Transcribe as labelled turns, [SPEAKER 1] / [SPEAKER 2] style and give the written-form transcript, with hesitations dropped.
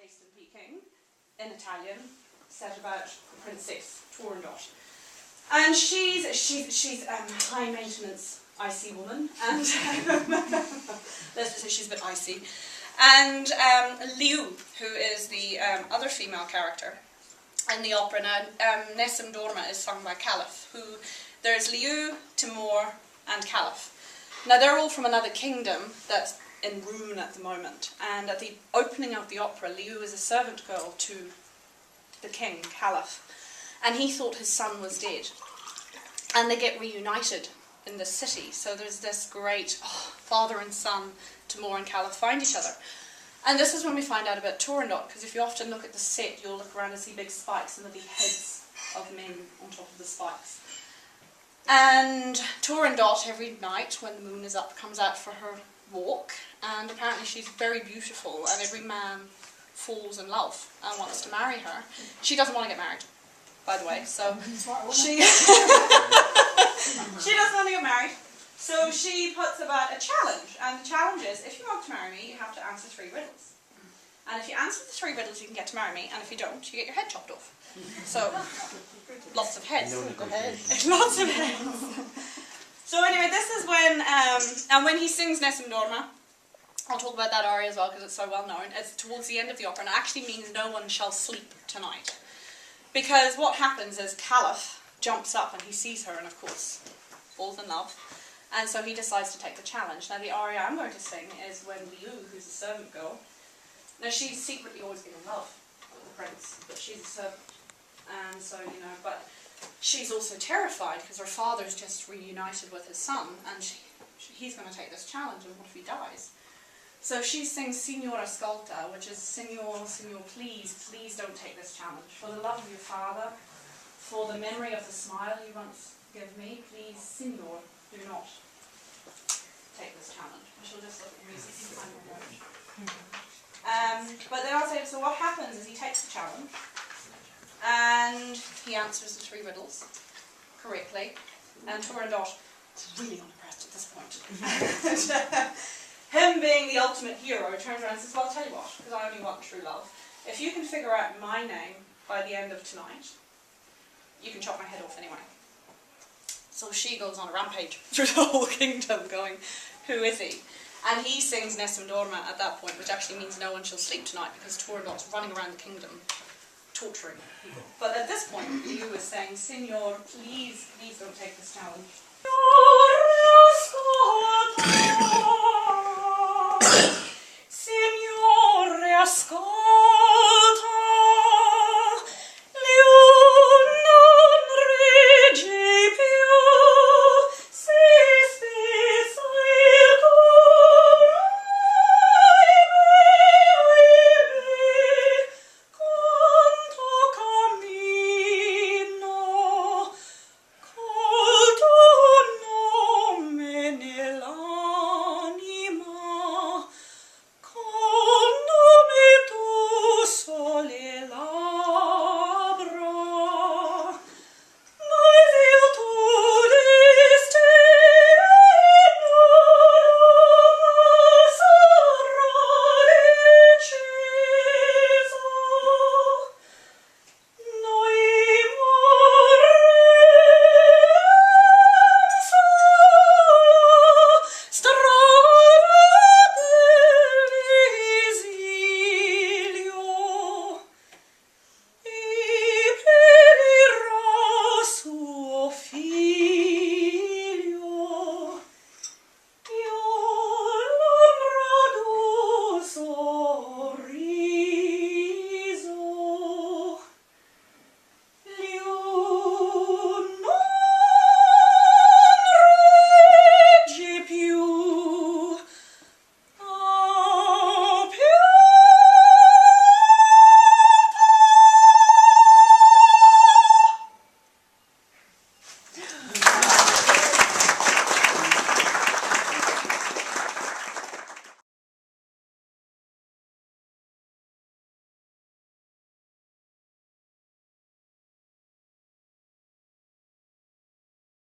[SPEAKER 1] taste in Peking, in Italian, set about the princess Turandot. And she's high maintenance, icy woman, and let's just say she's a bit icy. And Liu, who is the other female character in the opera. Now, Nessun Dorma is sung by Caliph, who there's Liu, Timur, and Caliph. Now, they're all from another kingdom that's in ruin at the moment. And at the opening of the opera, Liu is a servant girl to the king, Caliph, and he thought his son was dead. And they get reunited in the city. So there's this great father and son, Timur and Caliph, find each other. And this is when we find out about Turandot, because if you often look at the set, you'll look around and see big spikes, and there'll be heads of men on top of the spikes. And Turandot, every night when the moon is up, comes out for her walk, and apparently she's very beautiful, and every man falls in love and wants to marry her. She doesn't want to get married, by the way, so she doesn't want to get married. So she puts about a challenge, and the challenge is, if you want to marry me, you have to answer 3 riddles. And if you answer the 3 riddles, you can get to marry me, and if you don't, you get your head chopped off. So, lots of heads. Lots of heads. So anyway, this is when, and when he sings Nessun Dorma, I'll talk about that aria as well because it's so well known, it's towards the end of the opera, and it actually means no one shall sleep tonight. Because what happens is Caliph jumps up and he sees her and of course falls in love. And so he decides to take the challenge. Now the aria I'm going to sing is when Liu, who's a servant girl, now she's secretly always been in love with the prince, but she's a servant. And so, but she's also terrified because her father's just reunited with his son, and he's going to take this challenge, and what if he dies? So she sings Signora Ascolta, which is, Signor, please don't take this challenge. For the love of your father, for the memory of the smile you once gave me, please, Signor, do not take this challenge. I shall just look at the music and find my note. But then I'll say, so what happens is he takes the challenge, and he answers the 3 riddles correctly, and Turandot is really unimpressed at this point. Him being the ultimate hero turns around and says, well, I'll tell you what, because I only want true love. If you can figure out my name by the end of tonight, you can chop my head off anyway. So she goes on a rampage through the whole kingdom going, who is he? And he sings Nessun Dorma at that point, which actually means no one shall sleep tonight, because Turandot's running around the kingdom torturing people. But at this point, Liu is saying, Signor, please don't take this challenge.